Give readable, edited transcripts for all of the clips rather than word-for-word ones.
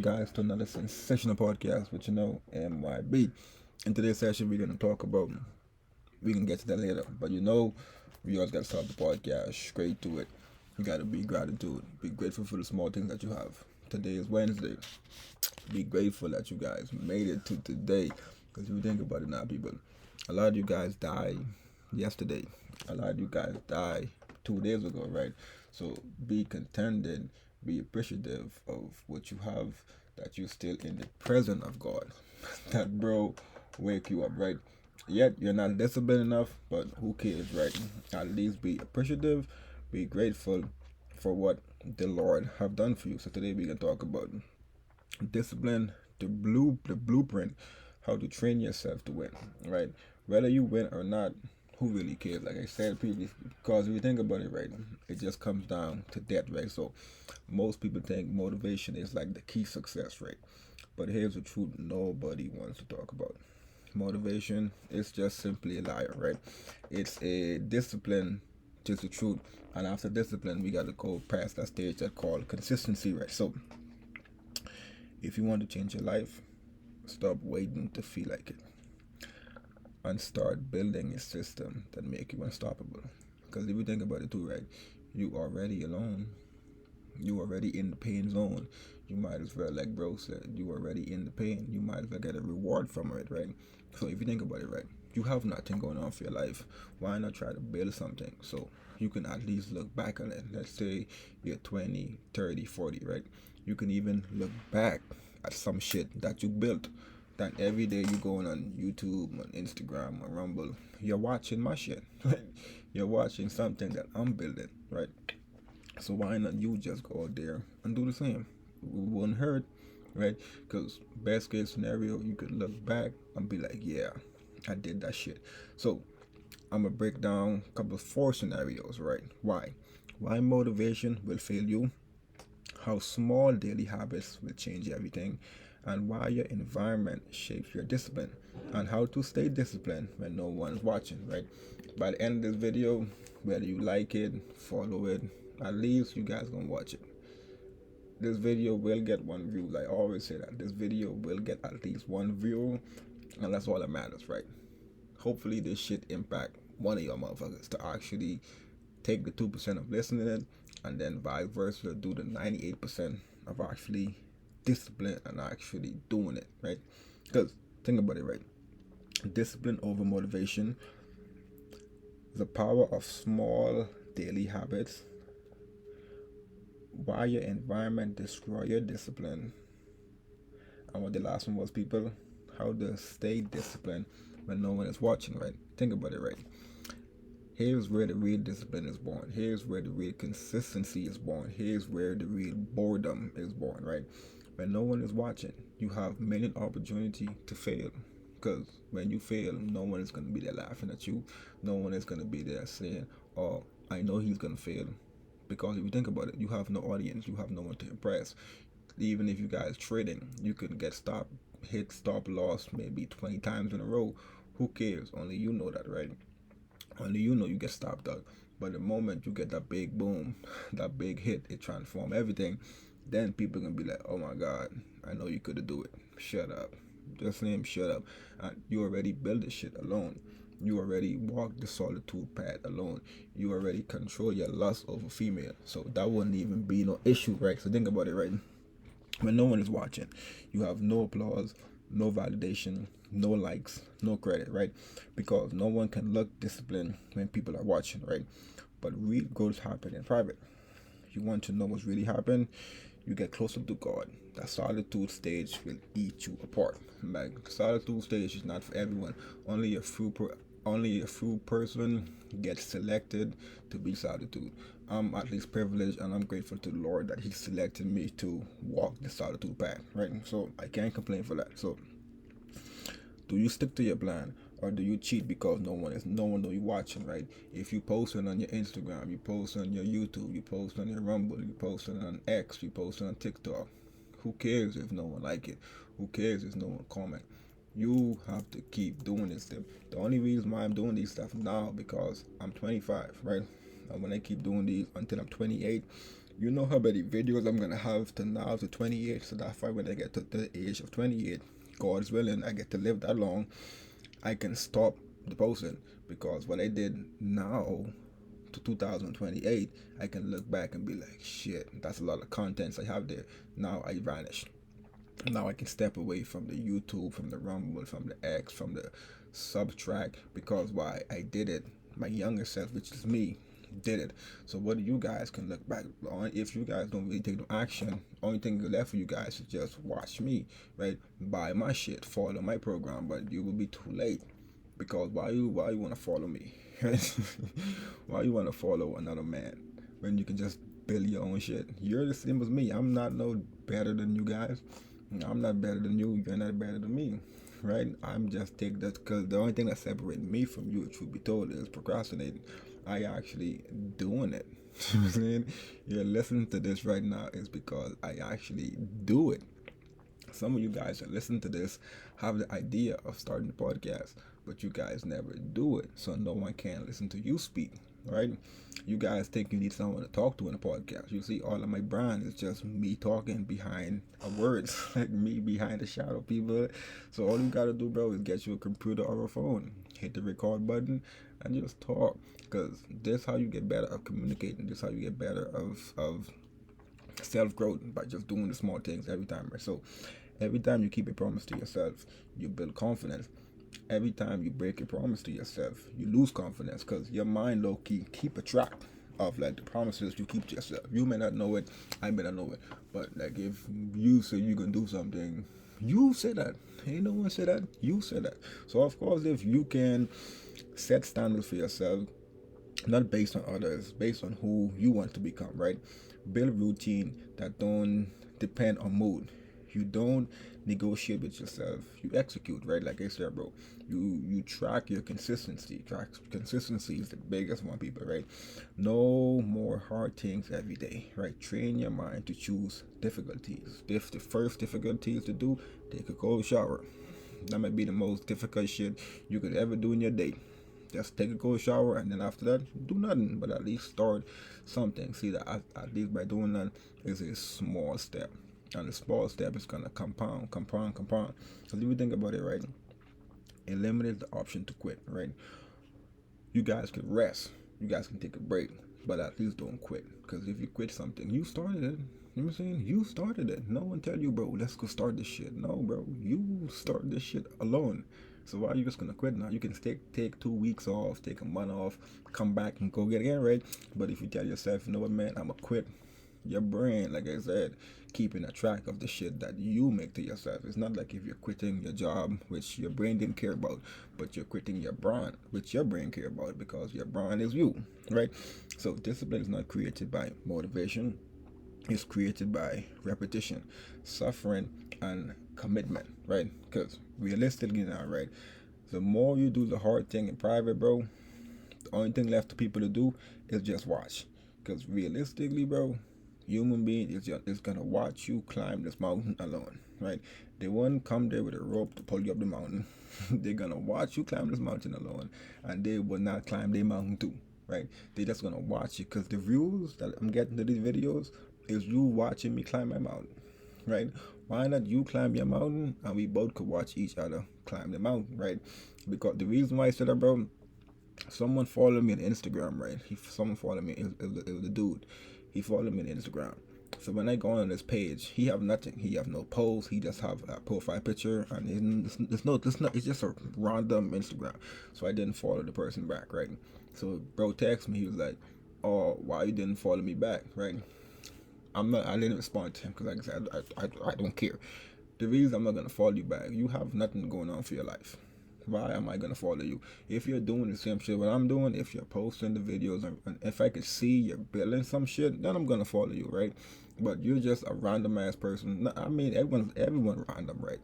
Guys, to another sensational podcast with MYB. In today's session, we're going to talk about, we can get to that later, but we always got to start the podcast straight to it. You got to be gratitude, be grateful for the small things that you have. Today is Wednesday. Be grateful that you guys made it to today. Because if you think about it now, people, a lot of you guys died yesterday. A lot of you guys died 2 days ago, right? So be contented, be appreciative of what you have, that you're still in the presence of God. That bro wake you up, right? Yet you're not disciplined enough, but who cares, right? At least be appreciative, be grateful for what the Lord have done for you. So today we can talk about discipline, the blueprint, how to train yourself to win, right? Whether you win or not, who really cares? Like I said previously, because if you think about it, right, it just comes down to that, right? So most people think motivation is like the key success, right? But here's the truth: nobody wants to talk about motivation. Is just simply a liar, right? It's a discipline, just the truth. And after discipline, we got to go past that stage that called consistency, right? So if you want to change your life, stop waiting to feel like it and start building a system that make you unstoppable. Because if you think about it too, right, you already alone. You already in the pain zone. You might as well, like bro said, you already in the pain. You might as well get a reward from it, right? So if you think about it, right, you have nothing going on for your life. Why not try to build something so you can at least look back on it? Let's say you're 20, 30, 40, right? You can even look back at some shit that you built. That every day you going on YouTube, on Instagram, on Rumble, you're watching my shit, right? You're watching something that I'm building, right? So why not you just go out there and do the same? It wouldn't hurt, right? Because best case scenario, you could look back and be like, yeah, I did that shit. So I'm gonna break down a couple of four scenarios, right? Why? Why motivation will fail you, how small daily habits will change everything, and why your environment shapes your discipline, and how to stay disciplined when no one's watching, right? By the end of this video, whether you like it, follow it, at least you guys gonna watch it. This video will get one view. Like I always say that this video will get at least one view, and that's all that matters, right? Hopefully this shit impact one of your motherfuckers to actually take the 2% of listening it, and then vice versa, do the 98% of actually discipline and actually doing it, right? Because think about it, right? Discipline over motivation, the power of small daily habits, why your environment destroy your discipline, and what the last one was, people, how to stay disciplined when no one is watching, right? Think about it, right? Here's where the real discipline is born. Here's where the real consistency is born. Here's where the real boredom is born, right? When no one is watching, you have many opportunity to fail. Because when you fail, no one is going to be there laughing at you. No one is going to be there saying, oh, I know he's going to fail. Because if you think about it, you have no audience. You have no one to impress. Even if you guys trading, you can get hit stop loss maybe 20 times in a row. Who cares? Only you know that, right? Only you know you get stopped out. But the moment you get that big boom, that big hit, it transform everything. Then people gonna be like, oh my God, I know you could do it. Shut up. Just name shut up. And you already built this shit alone. You already walk the solitude path alone. You already control your lust over female. So that wouldn't even be no issue, right? So think about it, right? When no one is watching, you have no applause, no validation, no likes, no credit, right? Because no one can look disciplined when people are watching, right? But real growth happen in private. You want to know what's really happened, you get closer to God. That solitude stage will eat you apart. Like solitude stage is not for everyone. Only a few person gets selected to be solitude. I'm at least privileged and I'm grateful to the Lord that He selected me to walk the solitude path, right? So I can't complain for that. So do you stick to your plan or do you cheat because no one know you watching, right? If you posting on your Instagram, you post on your YouTube, you post on your Rumble, you post on X, you post on TikTok, who cares if no one like it? Who cares if no one comment? You have to keep doing this thing. The only reason why I'm doing these stuff now because I'm 25, right? And when I keep doing these until I'm 28, You know how many videos I'm gonna have to now to 28, so that far when I get to the age of 28, God's willing, I get to live that long, I can stop the posting, because what I did now to 2028, I can look back and be like, shit, that's a lot of contents I have there. Now I vanish. Now I can step away from the YouTube, from the Rumble, from the X, from the Subtract, because why? I did it. My younger self, which is me, did it. So what you guys can look back on, if you guys don't really take no action, only thing left for you guys is just watch me, right? Buy my shit, follow my program, but you will be too late. Because why you wanna follow me? Why you wanna follow another man when you can just build your own shit? You're the same as me. I'm not no better than you guys. I'm not better than you. You're not better than me, right? I'm just take that, because the only thing that separates me from you, truth be told, is procrastinating. I actually doing it. You know what I'm saying? You're listening to this right now is because I actually do it. Some of you guys that listen to this have the idea of starting a podcast, but you guys never do it, so no one can listen to you speak, right? You guys think you need someone to talk to in a podcast. You see, all of my brand is just me talking behind words, like me behind the shadow, people. So all you gotta do, bro, is get you a computer or a phone, hit the record button, and just talk. Because this how you get better at communicating. This how you get better of self growth, by just doing the small things every time, right? So every time you keep a promise to yourself, you build confidence. Every time you break a promise to yourself, you lose confidence, because your mind low key keep a track of like the promises you keep to yourself. You may not know it, I may not know it, but like if you say you can do something, you say that. Ain't no one say that. You say that. So of course, if you can set standards for yourself, not based on others, based on who you want to become, right? Build routine that don't depend on mood. You don't negotiate with yourself. You execute, right? Like I said, bro. You track your consistency. Consistency is the biggest one, people, right? No more hard things every day, right? Train your mind to choose difficulties. If the first difficulty is to do, take a cold shower. That might be the most difficult shit you could ever do in your day. Just take a cold shower, and then after that, do nothing. But at least start something. See that at least by doing that is a small step, and the small step is gonna compound, compound, compound. Because if you think about it, right, eliminate the option to quit. Right, you guys can rest, you guys can take a break, but at least don't quit. Because if you quit something, you started it. You know what I'm saying? You started it. No one tell you, bro, let's go start this shit. No, bro, you start this shit alone. So why are you just gonna quit now? You can take 2 weeks off, take a month off, come back and go get it again, right? But if you tell yourself, you know what, man, I'ma quit, your brain, like I said, keeping a track of the shit that you make to yourself. It's not like if you're quitting your job, which your brain didn't care about, but you're quitting your brand, which your brain care about, because your brand is you, right? So discipline is not created by motivation. It's created by repetition, suffering, and commitment, right? Because realistically now, right, the more you do the hard thing in private, bro, the only thing left for people to do is just watch. Because realistically, bro, human being is gonna watch you climb this mountain alone, right? They won't come there with a rope to pull you up the mountain. They're gonna watch you climb this mountain alone, and they will not climb their mountain too, right? They're just gonna watch you, because the views that I'm getting to these videos is you watching me climb my mountain, right? Why not you climb your mountain and we both could watch each other climb the mountain, right? Because the reason why I said that, bro, someone followed me on Instagram, right? Someone followed me. It was a dude. He followed me on Instagram. So when I go on his page, he have nothing. He have no post. He just have a profile picture, and it's just a random Instagram. So I didn't follow the person back, right? So bro texted me. He was like, "Oh, why you didn't follow me back?" Right? I didn't respond to him because, like I said, I don't care. The reason I'm not gonna follow you back, you have nothing going on for your life. Why am I gonna follow you? If you're doing the same shit what I'm doing, if you're posting the videos, and if I could see you're building some shit, then I'm gonna follow you, right? But you're just a random ass person. I mean, everyone random, right?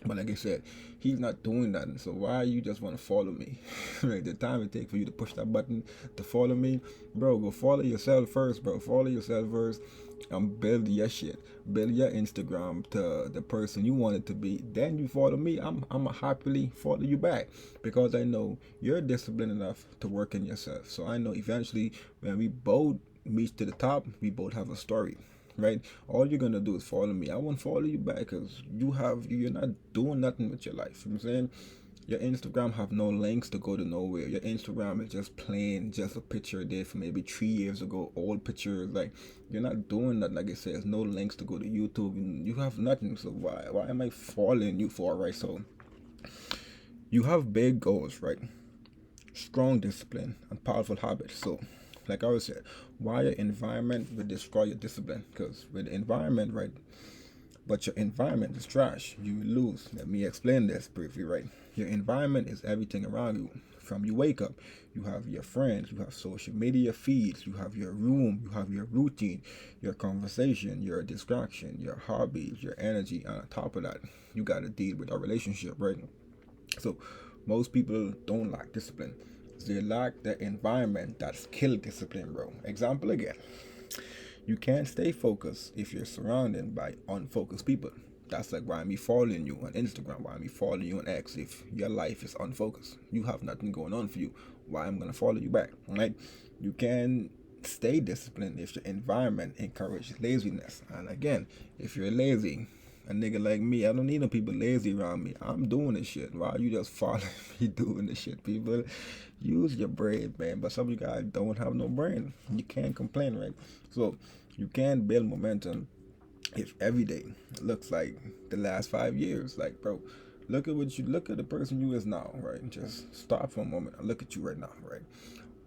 But like I said, he's not doing that. So why you just want to follow me? Like the time it takes for you to push that button to follow me, bro, go follow yourself first, bro. Follow yourself first. Build your shit. Build your Instagram to the person you want it to be. Then you follow me. I'm happily follow you back, because I know you're disciplined enough to work in yourself. So I know eventually when we both meets to the top, we both have a story, right? All you're gonna do is follow me. I won't follow you back because you're not doing nothing with your life. You know what I'm saying? Your Instagram have no links to go to nowhere. Your Instagram is just plain, just a picture there from maybe 3 years ago, old pictures. Like, you're not doing that. Like I said, there's no links to go to YouTube. And you have nothing. So why am I following you for, right? So you have big goals, right? Strong discipline and powerful habits. So, like I always said, why your environment will destroy your discipline? Because with the environment, right? But your environment is trash. You lose. Let me explain this briefly, right? Your environment is everything around you. From you wake up, you have your friends, you have social media feeds, you have your room, you have your routine, your conversation, your distraction, your hobbies, your energy. And on top of that, you got to deal with a relationship, right? So most people don't lack discipline. They lack the environment that's killed discipline, bro. Example again. You can't stay focused if you're surrounded by unfocused people. That's like why me following you on Instagram, why me following you on X. If your life is unfocused, you have nothing going on for you. Why I'm gonna follow you back, right? You can stay disciplined if your environment encourages laziness. And again, if you're lazy, a nigga like me, I don't need no people lazy around me. I'm doing this shit. Why you just following me doing this shit? People, use your brain, man. But some of you guys don't have no brain. You can't complain, right? So you can build momentum if every day looks like the last 5 years. Like, bro, look at the person you is now, right? Just stop for a moment and look at you right now, right?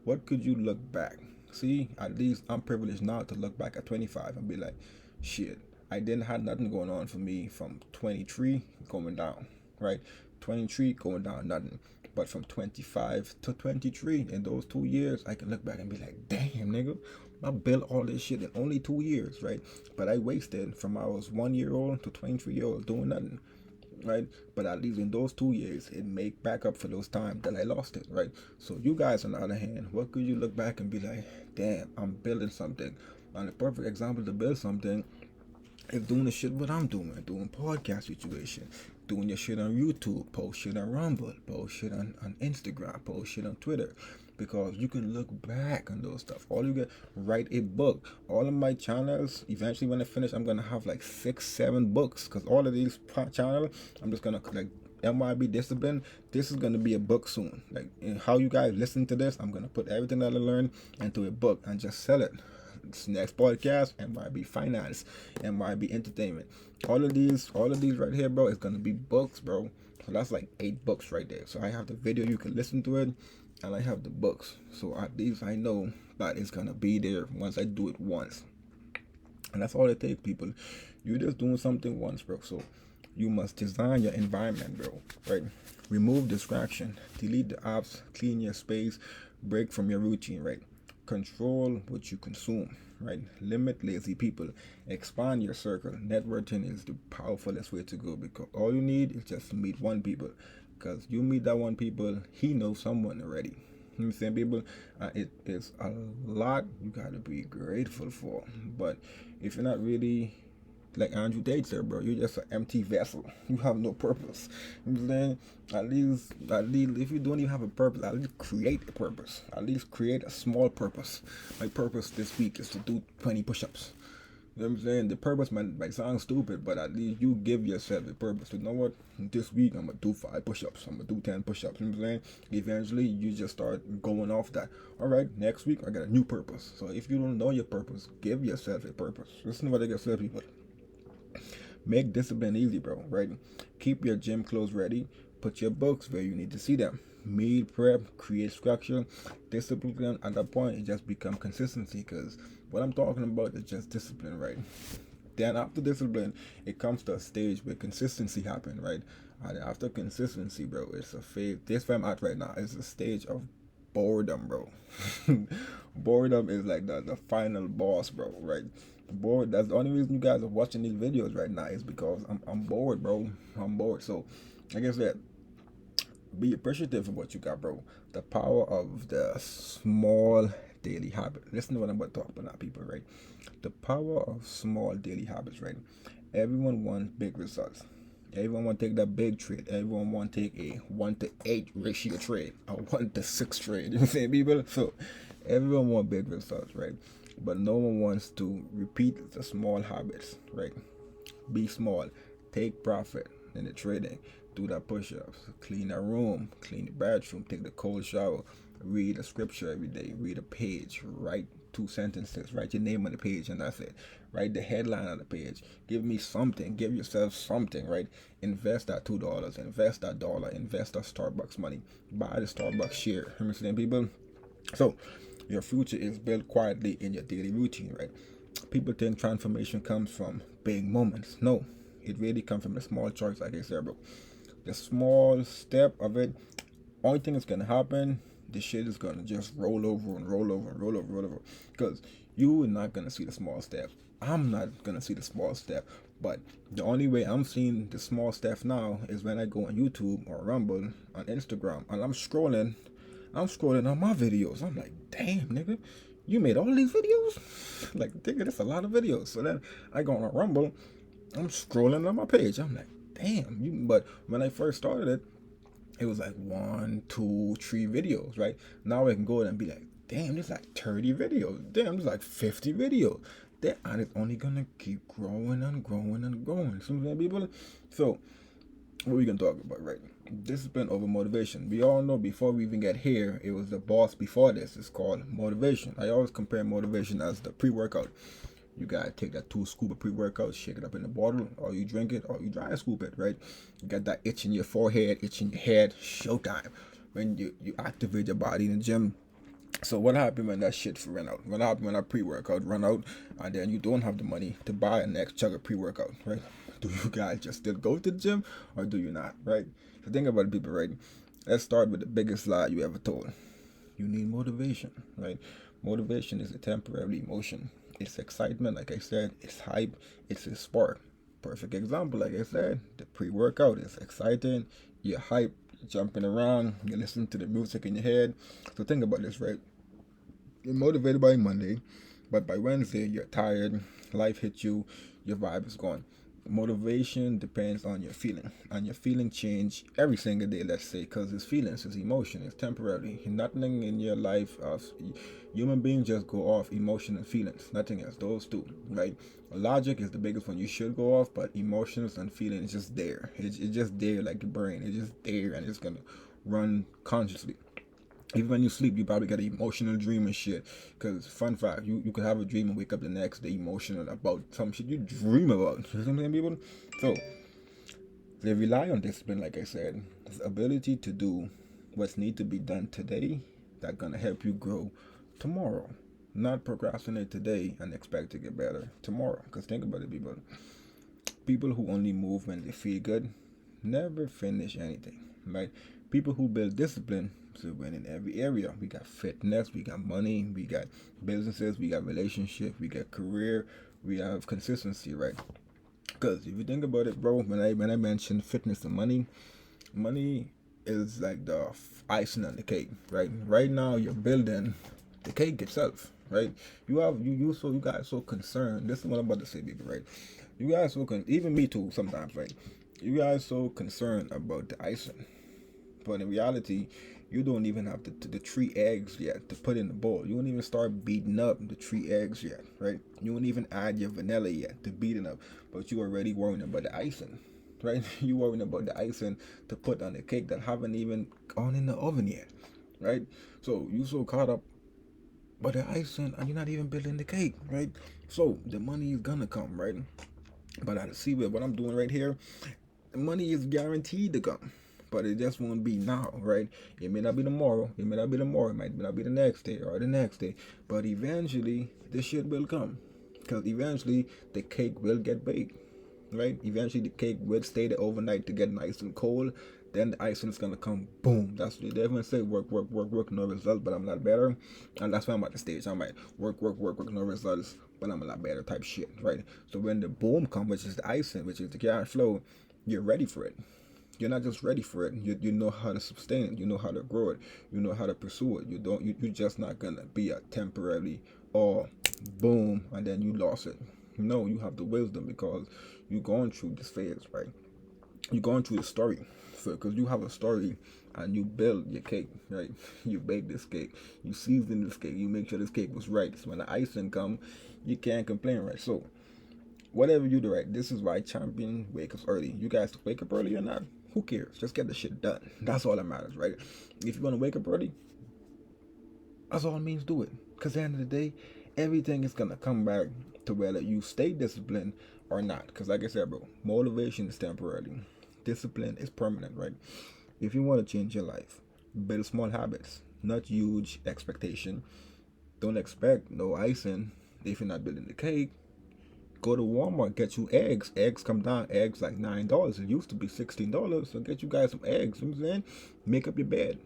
What could you look back? See, at least I'm privileged now to look back at 25 and be like, shit, I didn't have nothing going on for me from 23 going down, right? 23 going down, nothing. But from 25 to 23, in those 2 years, I can look back and be like, damn, nigga, I built all this shit in only 2 years, right? But I wasted from I was 1 year old to 23 year old doing nothing, right? But at least in those 2 years, it make back up for those times that I lost it, right? So you guys, on the other hand, what could you look back and be like, damn, I'm building something? And the perfect example to build something is doing the shit what I'm doing podcast situation, doing your shit on YouTube, post shit on Rumble, post shit on Instagram, post shit on Twitter. Because you can look back on those stuff. All you get, write a book. All of my channels, eventually when I finish, I'm gonna have like 6, 7 books. Because all of these channels, I'm just gonna like MYB discipline. This is gonna be a book soon. Like how you guys listen to this, I'm gonna put everything that I learned into a book and just sell it. This next podcast, MYB finance, MYB entertainment. All of these right here, bro, is gonna be books, bro. So that's like 8 books right there. So I have the video, you can listen to it, and I have the books. So at least I know that it's gonna be there once I do it once. And that's all it takes, people. You're just doing something once, bro. So you must design your environment, bro. Right? Remove distraction, delete the apps, clean your space, break from your routine, right? Control what you consume, right? Limit lazy people, expand your circle. Networking is the powerfulest way to go because all you need is just to meet one people. Because you meet that one people, he knows someone already. You know what I'm saying, people? It is a lot you gotta be grateful for. But if you're not really like Andrew Tate said, bro, you're just an empty vessel. You have no purpose. You know what I'm saying? At least, if you don't even have a purpose, at least create a purpose. At least create a small purpose. My purpose this week is to do 20 push-ups. You know what I'm saying? The purpose might sound stupid, but at least you give yourself a purpose. You know what? This week I'm gonna do 5 push-ups. I'm gonna do 10 push-ups. You know what I'm saying? Eventually you just start going off that. All right, next week I got a new purpose. So if you don't know your purpose, give yourself a purpose. Listen to what I get said, people. Make discipline easy, bro, right? Keep your gym clothes ready. Put your books where you need to see them. Meal prep, create structure. Discipline at that point, it just become consistency because what I'm talking about is just discipline, right? Then after discipline, it comes to a stage where consistency happen, right? And after consistency, bro, it's a phase. This where I'm at right now is a stage of boredom, bro. Boredom is like the final boss, bro, right? Bored. That's the only reason you guys are watching these videos right now is because I'm bored, bro. I'm bored. So like I said, be appreciative of what you got, bro. The power of the small daily habit. Listen to what I'm about to talk about now, people, right? The power of small daily habits, right? Everyone wants big results. Everyone want to take that big trade. Everyone want to take a 1-to-8 ratio trade, a 1-to-6 trade. You know what I'm saying, people? So everyone want big results, right? but no one wants to repeat the small habits, right? Be small, take profit in the trading, do the push-ups, clean the room, clean the bathroom, take the cold shower, read a scripture every day, read a page, write 2 sentences, write your name on the page, and that's it. Write the headline on the page. Give me something, give yourself something, right? Invest that $2, invest that dollar, invest that Starbucks money, buy the Starbucks share. Understand, people? So, your future is built quietly in your daily routine, right? People think transformation comes from big moments. No, it really comes from a small choice, like I said, bro. The small step of it, only thing that's gonna happen, the shit is gonna just roll over and roll over and roll over, roll over. Because you are not gonna see the small steps. I'm not gonna see the small step. But the only way I'm seeing the small steps now is when I go on YouTube or Rumble on Instagram and I'm scrolling on my videos. I'm like, damn, nigga, you made all these videos? Like, nigga, that's a lot of videos. So then I go on a Rumble, I'm scrolling on my page. I'm like, damn, you. But when I first started it, it was like 1, 2, 3 videos, right? Now I can go and be like, damn, there's like 30 videos. Damn, there's like 50 videos. That and it's only gonna keep growing and growing and growing. So, people. So, what we gonna talk about, right? Discipline over motivation. We all know before we even get here, it was the boss before this. It's called motivation. I always compare motivation as the pre-workout. You gotta take that 2 scoop of pre-workout, shake it up in the bottle, or you drink it, or you dry scoop it, right? You got that itch in your forehead, itch in your head, showtime. When you activate your body in the gym. So what happened when that shit run out? What happened when that pre-workout run out, and then you don't have the money to buy a next chug of pre-workout, right? Do you guys just still go to the gym, or do you not, right? So think about it, people, right? Let's start with the biggest lie you ever told. You need motivation, right? Motivation is a temporary emotion. It's excitement, like I said, it's hype, it's a spark. Perfect example, like I said, the pre-workout is exciting, you're hype, you're jumping around, you're listening to the music in your head. So think about this, right? You're motivated by Monday, but by Wednesday you're tired, life hits you, your vibe is gone. Motivation depends on your feeling, and your feeling change every single day, let's say, because it's feelings, it's emotion, it's temporary. Nothing in your life, human beings just go off emotion and feelings, nothing else, those two, right? Logic is the biggest one, you should go off, but emotions and feelings just there. It's just there, like your brain, it's just there, and it's gonna run consciously. Even when you sleep, you probably got an emotional dream and shit. Because, fun fact, you could have a dream and wake up the next day emotional about some shit you dream about. You know what I'm saying, people? So, they rely on discipline, like I said. This ability to do what's need to be done today that's going to help you grow tomorrow. Not procrastinate today and expect to get better tomorrow. Because think about it, people. People who only move when they feel good never finish anything, right? People who build discipline to win in every area. We got fitness, we got money, we got businesses, we got relationship, we got career, we have consistency, right? Because if you think about it, bro, when I mentioned fitness and money is like the icing on the cake, right? Right now you're building the cake itself, right? You guys so concerned. This is what I'm about to say, people, right? You guys even me too sometimes, right? You guys so concerned about the icing, but in reality, you don't even have the 3 eggs yet to put in the bowl. You don't even start beating up the 3 eggs yet, right? You don't even add your vanilla yet to beat it up, but you already worrying about the icing, right? You worrying about the icing to put on the cake that haven't even gone in the oven yet, right? So you so caught up by the icing and you're not even building the cake, right? So the money is gonna come, right? But I see what I'm doing right here, the money is guaranteed to come. But it just won't be now, right? It may not be tomorrow. It may not be tomorrow. It might not be the next day or the next day. But eventually, this shit will come. Because eventually, the cake will get baked, right? Eventually, the cake will stay there overnight to get nice and cold. Then the icing is going to come, boom. That's what they everyone say, work, work, work, work, no results, but I'm not better. And that's why I'm at the stage. I'm like, work, work, work, work, no results, but I'm a lot better type shit, right? So when the boom comes, which is the icing, which is the cash flow, you're ready for it. You're not just ready for it. You know how to sustain it. You know how to grow it. You know how to pursue it. You're just not gonna be a temporary or boom and then you lost it. No, you have the wisdom because you're going through this phase, right? you're going through the story. So, because you have a story and you build your cake, right? You bake this cake, you season this cake, you make sure this cake was right. So when the icing come, you can't complain, right? So whatever you do, right? This is why I champion wake up early. You guys wake up early or not? Who cares? Just get the shit done. That's all that matters, right? If you want to wake up early, that's all it means. Do it. Because at the end of the day, everything is gonna come back to whether you stay disciplined or not. Because like I said, bro, motivation is temporary. Discipline is permanent, right? If you want to change your life, build small habits, not huge expectation. Don't expect no icing if you're not building the cake. Go to Walmart, get you eggs. Eggs come down. Eggs like $9. It used to be $16. So get you guys some eggs. You know what I'm saying? Make up your bed.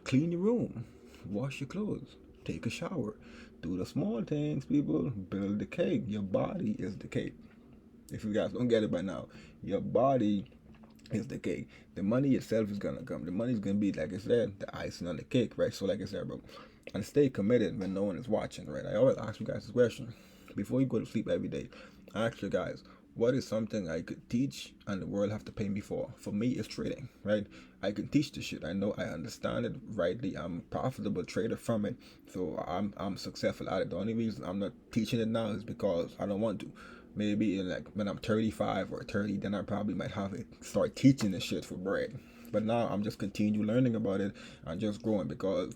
Clean your room. Wash your clothes. Take a shower. Do the small things, people. Build the cake. Your body is the cake. If you guys don't get it by now, your body is the cake. The money itself is gonna come. The money's gonna be, like I said, the icing on the cake, right? So like I said, bro, and stay committed when no one is watching, right? I always ask you guys this question before you go to sleep every day. I ask you guys, what is something I could teach and the world have to pay me for? For me, it's trading, right? I can teach this shit. I know I understand it rightly. I'm a profitable trader from it, so I'm successful at it. The only reason I'm not teaching it now is because I don't want to. Maybe in like when I'm 35 or 30, then I probably might have it start teaching this shit for bread. But now I'm just continue learning about it and just growing because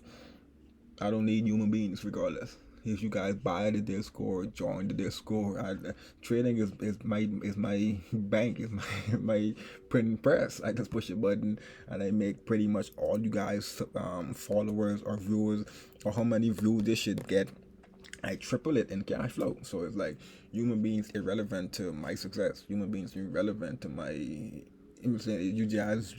I don't need human beings regardless. If you guys buy the Discord, join the Discord. Trading is my bank, is my my printing press. I just push a button and I make pretty much all you guys followers or viewers or how many views this should get. I triple it in cash flow. So it's like human beings irrelevant to my success. Human beings irrelevant to my. I'm saying you guys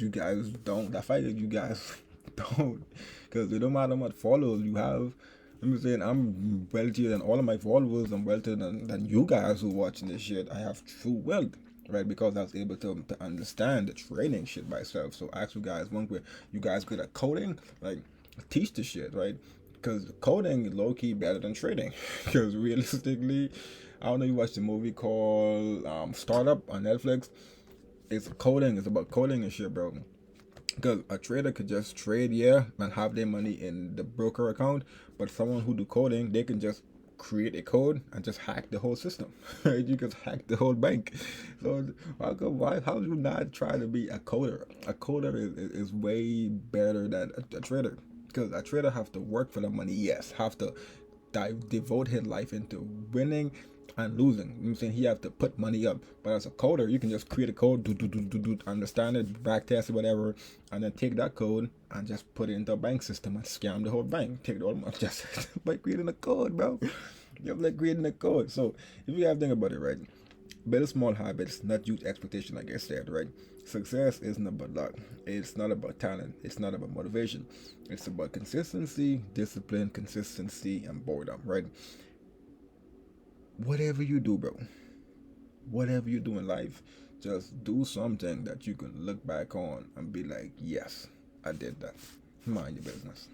don't. I fight that you guys don't, because it don't matter how much followers you have. I'm saying I'm wealthier than all of my followers. I'm wealthier than you guys who watching this shit. I have true wealth, right? Because I was able to understand the trading shit myself. So I ask you guys one way, you guys good at coding? Like teach the shit, right? Because coding is low key better than trading. Because realistically, I don't know if you watched the movie called Startup on Netflix. It's coding. It's about coding and shit, bro. Because a trader could just trade, yeah, and have their money in the broker account, but someone who do coding, they can just create a code and just hack the whole system. Right? You can hack the whole bank. So how do you not try to be a coder? A coder is way better than a trader. Because a trader have to work for the money, yes, have to devote his life into winning and losing. You know what I'm saying? He have to put money up. But as a coder, you can just create a code, understand it, backtest it, whatever, and then take that code and just put it into a bank system and scam the whole bank. Take it all just by creating a code, bro. You have like creating a code. So if you have to think about it, right? Build small habits, not huge expectation, like I said, right? Success isn't about luck. It's not about talent. It's not about motivation. It's about consistency, discipline, consistency, and boredom, right? Whatever you do, bro, whatever you do in life, just do something that you can look back on and be like, yes, I did that. Mind your business.